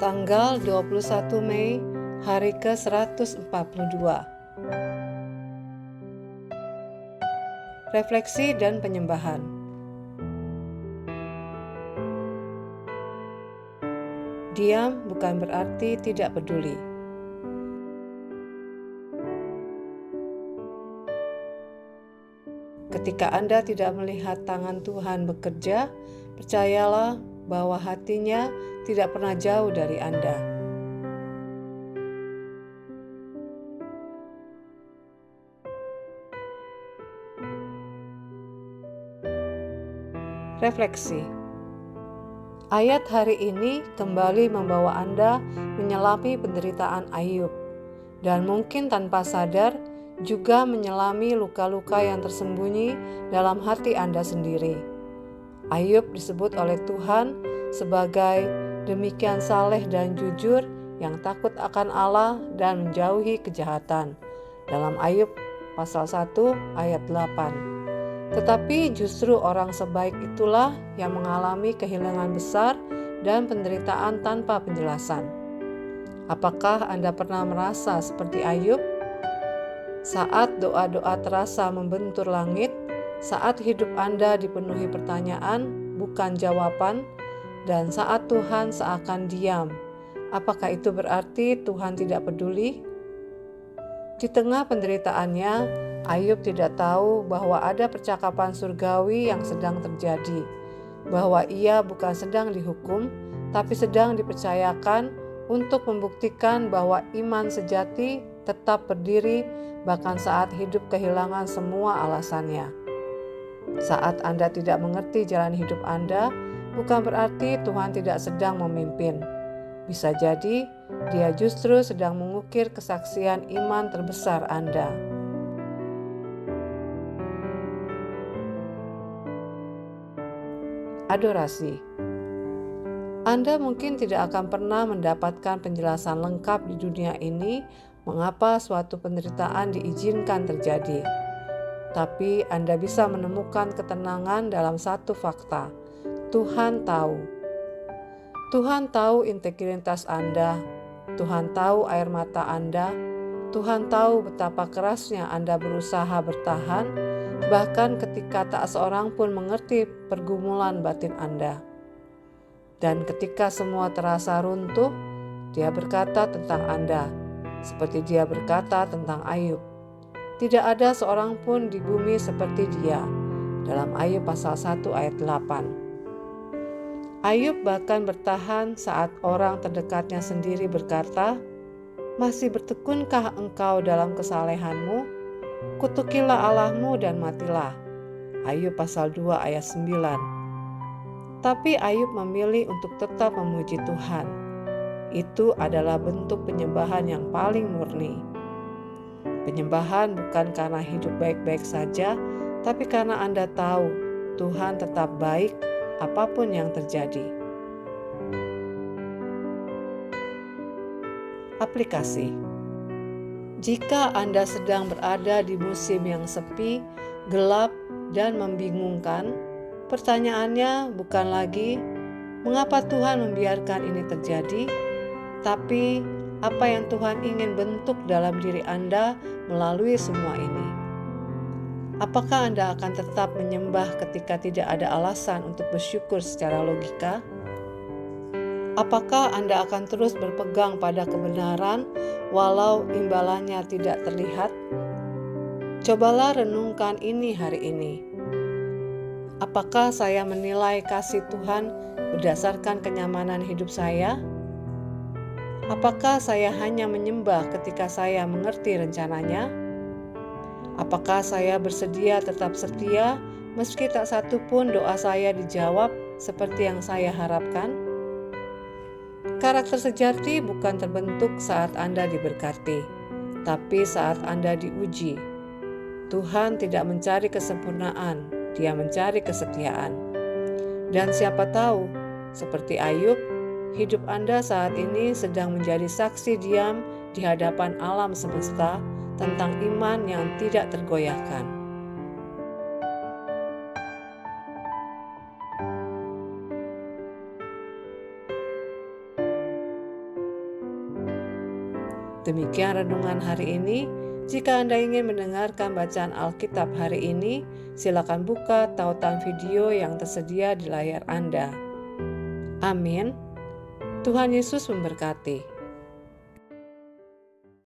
Tanggal 21 Mei, hari ke-142. Refleksi dan penyembahan. Diam bukan berarti tidak peduli. Ketika Anda tidak melihat tangan Tuhan bekerja, percayalah bahwa hatinya tidak pernah jauh dari Anda. Refleksi. Ayat hari ini kembali membawa Anda menyelami penderitaan Ayub, dan mungkin tanpa sadar juga menyelami luka-luka yang tersembunyi dalam hati Anda sendiri. Ayub disebut oleh Tuhan sebagai demikian saleh dan jujur yang takut akan Allah dan menjauhi kejahatan. Dalam Ayub pasal 1 ayat 8. Tetapi justru orang sebaik itulah yang mengalami kehilangan besar dan penderitaan tanpa penjelasan. Apakah Anda pernah merasa seperti Ayub? Saat doa-doa terasa membentur langit, saat hidup Anda dipenuhi pertanyaan, bukan jawaban, dan saat Tuhan seakan diam, apakah itu berarti Tuhan tidak peduli? Di tengah penderitaannya, Ayub tidak tahu bahwa ada percakapan surgawi yang sedang terjadi, bahwa ia bukan sedang dihukum, tapi sedang dipercayakan untuk membuktikan bahwa iman sejati tetap berdiri bahkan saat hidup kehilangan semua alasannya. Saat Anda tidak mengerti jalan hidup Anda, bukan berarti Tuhan tidak sedang memimpin. Bisa jadi, Dia justru sedang mengukir kesaksian iman terbesar Anda. Adorasi. Anda mungkin tidak akan pernah mendapatkan penjelasan lengkap di dunia ini mengapa suatu penderitaan diizinkan terjadi. Tapi Anda bisa menemukan ketenangan dalam satu fakta. Tuhan tahu. Tuhan tahu integritas Anda. Tuhan tahu air mata Anda. Tuhan tahu betapa kerasnya Anda berusaha bertahan, bahkan ketika tak seorang pun mengerti pergumulan batin Anda. Dan ketika semua terasa runtuh, Dia berkata tentang Anda, seperti Dia berkata tentang Ayub. Tidak ada seorang pun di bumi seperti Dia. Dalam Ayub pasal 1 ayat 8. Ayub bahkan bertahan saat orang terdekatnya sendiri berkata, "Masih bertekunkah engkau dalam kesalehanmu? Kutukilah Allahmu dan matilah." Ayub pasal 2 ayat 9. Tapi Ayub memilih untuk tetap memuji Tuhan. Itu adalah bentuk penyembahan yang paling murni. Penyembahan bukan karena hidup baik-baik saja, tapi karena Anda tahu Tuhan tetap baik apapun yang terjadi. Aplikasi. Jika Anda sedang berada di musim yang sepi, gelap, dan membingungkan, pertanyaannya bukan lagi mengapa Tuhan membiarkan ini terjadi, tapi apa yang Tuhan ingin bentuk dalam diri Anda melalui semua ini. Apakah Anda akan tetap menyembah ketika tidak ada alasan untuk bersyukur secara logika? Apakah Anda akan terus berpegang pada kebenaran walau imbalannya tidak terlihat? Cobalah renungkan ini hari ini. Apakah saya menilai kasih Tuhan berdasarkan kenyamanan hidup saya? Apakah saya hanya menyembah ketika saya mengerti rencananya? Apakah saya bersedia tetap setia meski tak satu pun doa saya dijawab seperti yang saya harapkan? Karakter sejati bukan terbentuk saat Anda diberkati, tapi saat Anda diuji. Tuhan tidak mencari kesempurnaan, Dia mencari kesetiaan. Dan siapa tahu, seperti Ayub, hidup Anda saat ini sedang menjadi saksi diam di hadapan alam semesta tentang iman yang tidak tergoyahkan. Demikian renungan hari ini. Jika Anda ingin mendengarkan bacaan Alkitab hari ini, silakan buka tautan video yang tersedia di layar Anda. Amin. Tuhan Yesus memberkati.